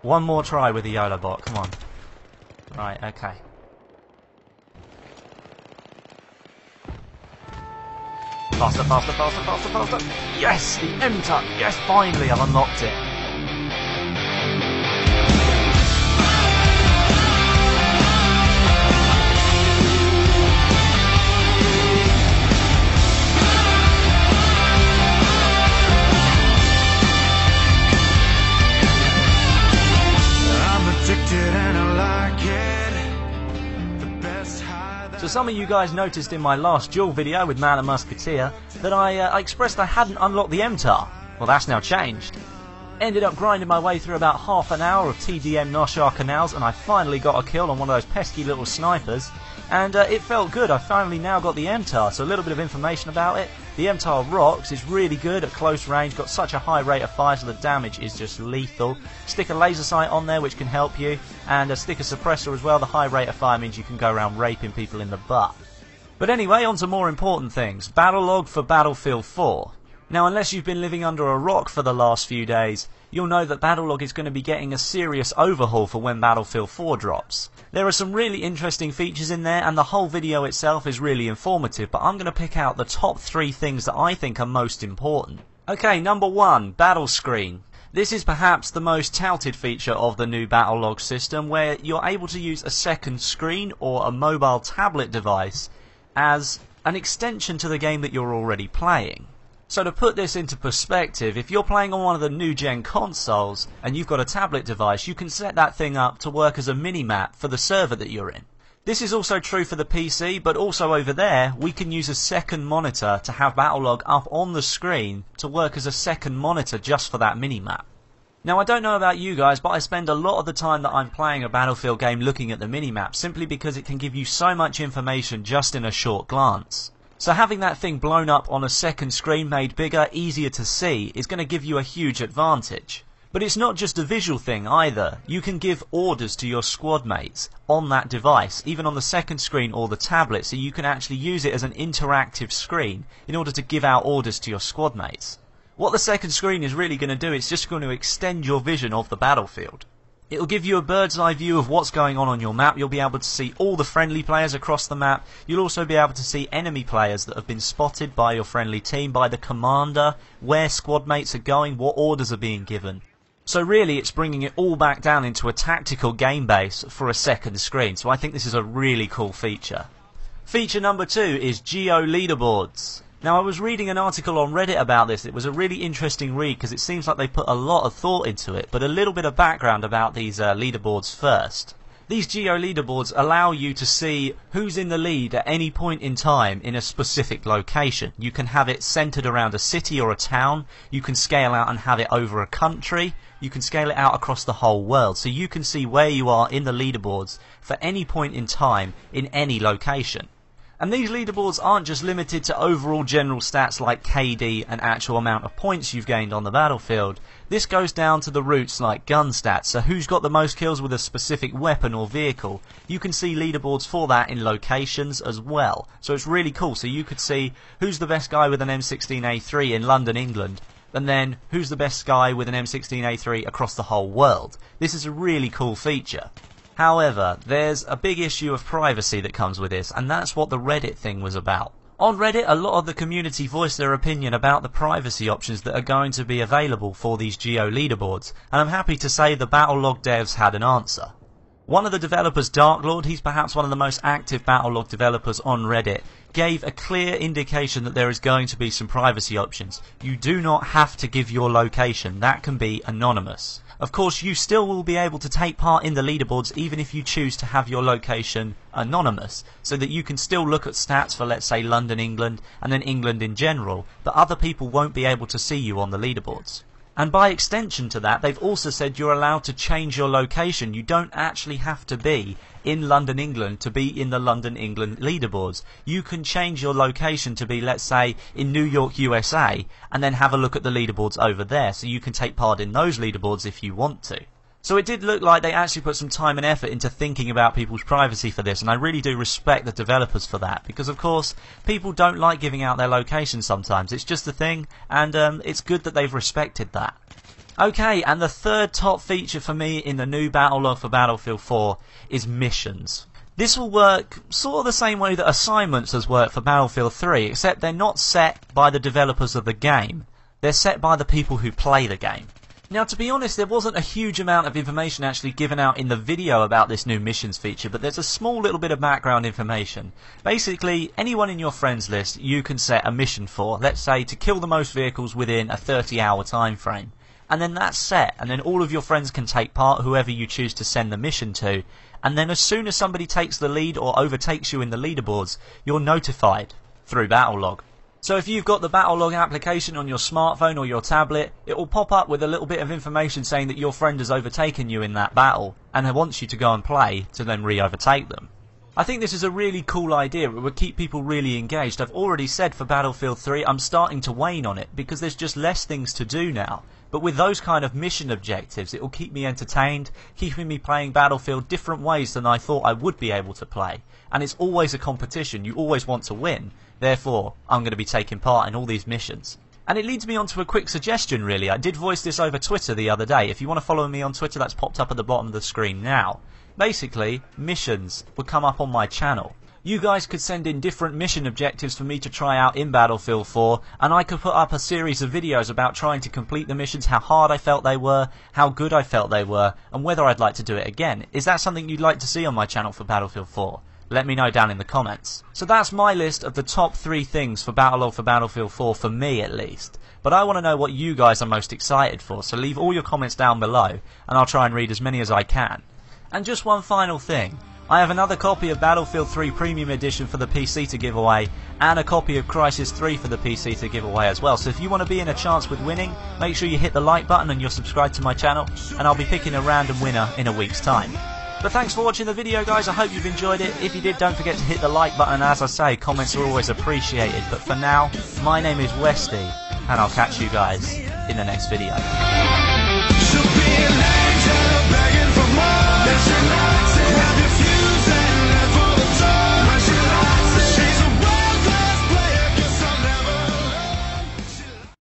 One more try with the YOLO bot, come on. Right, okay. Faster, faster, faster, faster, faster! Yes! The M-Tuck! Yes, finally I've unlocked it! So some of you guys noticed in my last duel video with Man and Musketeer that I expressed I hadn't unlocked the MTAR. Well, that's now changed. Ended up grinding my way through about half an hour of TDM Noshar canals, and I finally got a kill on one of those pesky little snipers. And it felt good. I finally now got the MTAR, so a little bit of information about it. The MTAR rocks, it's really good at close range, got such a high rate of fire so the damage is just lethal. Stick a laser sight on there which can help you, and stick a suppressor as well. The high rate of fire means you can go around raping people in the butt. But anyway, on to more important things. Battlelog for Battlefield 4. Now, unless you've been living under a rock for the last few days, you'll know that Battlelog is going to be getting a serious overhaul for when Battlefield 4 drops. There are some really interesting features in there, and the whole video itself is really informative, but I'm going to pick out the top 3 things that I think are most important. Okay, number 1, Battle Screen. This is perhaps the most touted feature of the new Battlelog system, where you're able to use a second screen or a mobile tablet device as an extension to the game that you're already playing. So to put this into perspective, if you're playing on one of the new gen consoles and you've got a tablet device, you can set that thing up to work as a mini-map for the server that you're in. This is also true for the PC, but also over there we can use a second monitor to have Battlelog up on the screen to work as a second monitor just for that mini-map. Now, I don't know about you guys, but I spend a lot of the time that I'm playing a Battlefield game looking at the mini-map, simply because it can give you so much information just in a short glance. So having that thing blown up on a second screen, made bigger, easier to see, is going to give you a huge advantage. But it's not just a visual thing either. You can give orders to your squad mates on that device, even on the second screen or the tablet, so you can actually use it as an interactive screen in order to give out orders to your squad mates. What the second screen is really going to do, it's just going to extend your vision of the battlefield. It'll give you a bird's eye view of what's going on your map. You'll be able to see all the friendly players across the map. You'll also be able to see enemy players that have been spotted by your friendly team, by the commander, where squad mates are going, what orders are being given. So really it's bringing it all back down into a tactical game base for a second screen. So I think this is a really cool feature. Feature number 2 is Geo Leaderboards. Now, I was reading an article on Reddit about this. It was a really interesting read because it seems like they put a lot of thought into it, but a little bit of background about these leaderboards first. These geo leaderboards allow you to see who's in the lead at any point in time in a specific location. You can have it centered around a city or a town. You can scale out and have it over a country. You can scale it out across the whole world. So you can see where you are in the leaderboards for any point in time in any location. And these leaderboards aren't just limited to overall general stats like KD and actual amount of points you've gained on the battlefield. This goes down to the roots like gun stats, so who's got the most kills with a specific weapon or vehicle. You can see leaderboards for that in locations as well. So it's really cool. So you could see who's the best guy with an M16A3 in London, England, and then who's the best guy with an M16A3 across the whole world. This is a really cool feature. However, there's a big issue of privacy that comes with this, and that's what the Reddit thing was about. On Reddit, a lot of the community voiced their opinion about the privacy options that are going to be available for these geo leaderboards, and I'm happy to say the Battlelog devs had an answer. One of the developers, Darklord, he's perhaps one of the most active Battlelog developers on Reddit, gave a clear indication that there is going to be some privacy options. You do not have to give your location, that can be anonymous. Of course, you still will be able to take part in the leaderboards even if you choose to have your location anonymous, so that you can still look at stats for, let's say, London, England, and then England in general, but other people won't be able to see you on the leaderboards. And by extension to that, they've also said you're allowed to change your location. You don't actually have to be in London, England to be in the London, England leaderboards. You can change your location to be, let's say, in New York, USA, and then have a look at the leaderboards over there, so you can take part in those leaderboards if you want to. So it did look like they actually put some time and effort into thinking about people's privacy for this, and I really do respect the developers for that, because of course people don't like giving out their location sometimes. It's just a thing, and it's good that they've respected that. Okay, and the third top feature for me in the new Battlelog for Battlefield 4 is missions. This will work sort of the same way that assignments has worked for Battlefield 3, except they're not set by the developers of the game. They're set by the people who play the game. Now, to be honest, there wasn't a huge amount of information actually given out in the video about this new missions feature, but there's a small little bit of background information. Basically, anyone in your friends list you can set a mission for, let's say to kill the most vehicles within a 30-hour time frame. And then that's set, and then all of your friends can take part, whoever you choose to send the mission to, and then as soon as somebody takes the lead or overtakes you in the leaderboards, you're notified through Battlelog. So if you've got the Battlelog application on your smartphone or your tablet, it will pop up with a little bit of information saying that your friend has overtaken you in that battle, and wants you to go and play to then re-overtake them. I think this is a really cool idea. It would keep people really engaged. I've already said for Battlefield 3 I'm starting to wane on it because there's just less things to do now. But with those kind of mission objectives, it will keep me entertained, keeping me playing Battlefield different ways than I thought I would be able to play. And it's always a competition. You always want to win. Therefore, I'm going to be taking part in all these missions. And it leads me on to a quick suggestion, really. I did voice this over Twitter the other day. If you want to follow me on Twitter, that's popped up at the bottom of the screen now. Basically, missions would come up on my channel. You guys could send in different mission objectives for me to try out in Battlefield 4, and I could put up a series of videos about trying to complete the missions, how hard I felt they were, how good I felt they were, and whether I'd like to do it again. Is that something you'd like to see on my channel for Battlefield 4? Let me know down in the comments. So that's my list of the top 3 things for Battlelog for Battlefield 4, for me at least. But I want to know what you guys are most excited for, so leave all your comments down below, and I'll try and read as many as I can. And just one final thing. I have another copy of Battlefield 3 Premium Edition for the PC to give away, and a copy of Crysis 3 for the PC to give away as well. So if you want to be in a chance with winning, make sure you hit the like button and you're subscribed to my channel, and I'll be picking a random winner in a week's time. But thanks for watching the video, guys. I hope you've enjoyed it. If you did, don't forget to hit the like button. As I say, comments are always appreciated. But for now, my name is Westy, and I'll catch you guys in the next video.